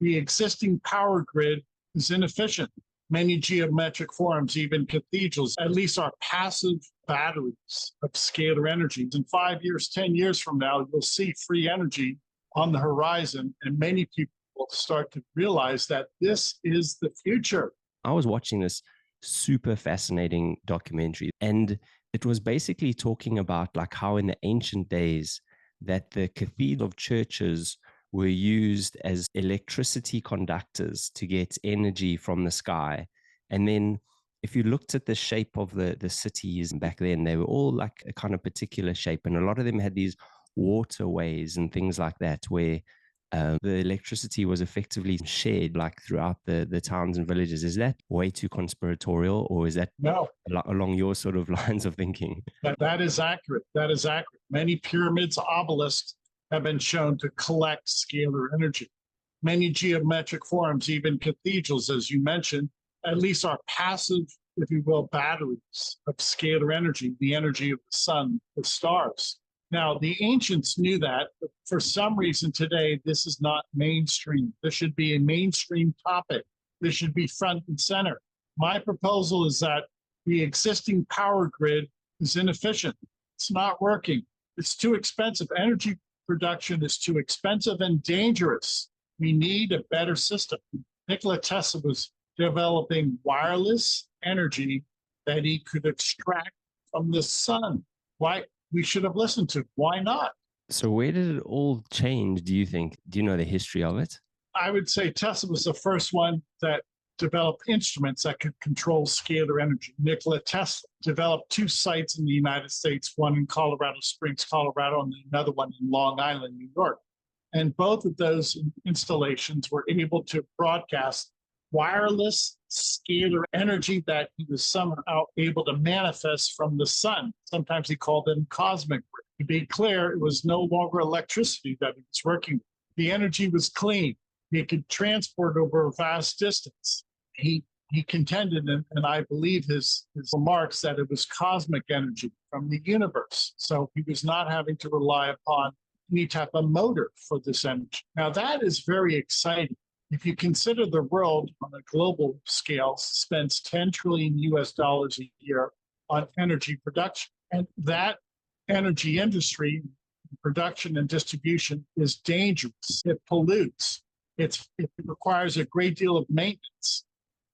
the existing power grid is inefficient. Many geometric forms, even cathedrals, at least are passive batteries of scalar energy. In 5 years, 10 years from now, you'll see free energy on the horizon, and many people will start to realize that this is the future. I was watching this super fascinating documentary, and it was basically talking about like how in the ancient days that the cathedral churches were used as electricity conductors to get energy from the sky. And then if you looked at the shape of the cities back then, they were all like a kind of particular shape. And a lot of them had these waterways and things like that, where the electricity was effectively shared like throughout the towns and villages. Is that way too conspiratorial, or is that No, along your sort of lines of thinking? that is accurate. That is accurate. Many pyramids, obelisks have been shown to collect scalar energy. Many geometric forms, even cathedrals, as you mentioned, at least are passive, if you will, batteries of scalar energy, the energy of the sun, the stars. Now, the ancients knew that, but for some reason today, this is not mainstream. This should be a mainstream topic. This should be front and center. My proposal is that the existing power grid is inefficient. It's not working. It's too expensive. Energy production is too expensive and dangerous. We need a better system. Nikola Tesla was developing wireless energy that he could extract from the sun. Why? We should have listened to. Why not? So where did it all change, do you think? Do you know the history of it? I would say Tesla was the first one that developed instruments that could control scalar energy. Nikola Tesla developed 2 sites in the United States, one in Colorado Springs, Colorado, and another one in Long Island, New York. And both of those installations were able to broadcast wireless scalar energy that he was somehow able to manifest from the sun. Sometimes he called them cosmic. To be clear, it was no longer electricity that he was working with. The energy was clean. He could transport over a vast distance. He contended, and I believe his remarks, that it was cosmic energy from the universe. So he was not having to rely upon any type of motor for this energy. Now, that is very exciting. If you consider the world on a global scale spends 10 trillion US dollars a year on energy production, and that energy industry, production and distribution, is dangerous. It pollutes. It requires a great deal of maintenance.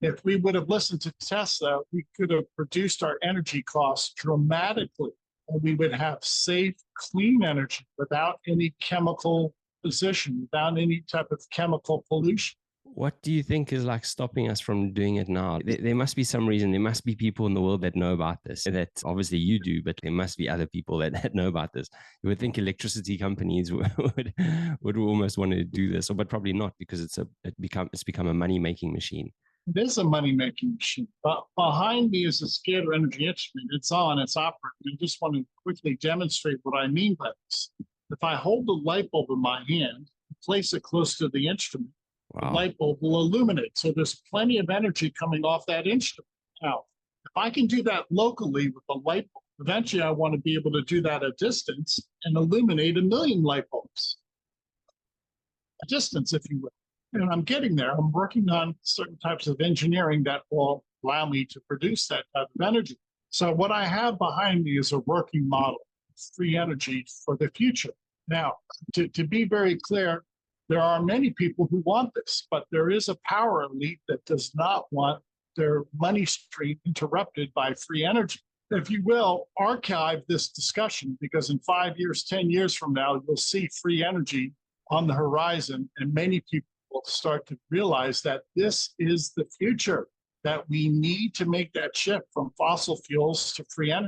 If we would have listened to Tesla, we could have reduced our energy costs dramatically, and we would have safe, clean energy without any chemical position, without any type of chemical pollution. What do you think is like stopping us from doing it now? There must be some reason. There must be people in the world that know about this. That obviously you do, but there must be other people that know about this. You would think electricity companies would almost want to do this, but probably not, because it's become a money making machine. It is a money-making machine. But behind me is a scalar energy instrument. It's on, it's operating. I just want to quickly demonstrate what I mean by this. If I hold the light bulb in my hand, place it close to the instrument, wow, the light bulb will illuminate. So there's plenty of energy coming off that instrument. Now, if I can do that locally with the light bulb, eventually I want to be able to do that at distance and illuminate 1 million light bulbs. A distance, if you will. And I'm getting there. I'm working on certain types of engineering that will allow me to produce that type of energy. So what I have behind me is a working model, free energy for the future. Now, to be very clear, there are many people who want this, but there is a power elite that does not want their money stream interrupted by free energy. If you will, archive this discussion, because in 5 years, 10 years from now, you'll see free energy on the horizon, and many people will start to realize that this is the future, that we need to make that shift from fossil fuels to free energy.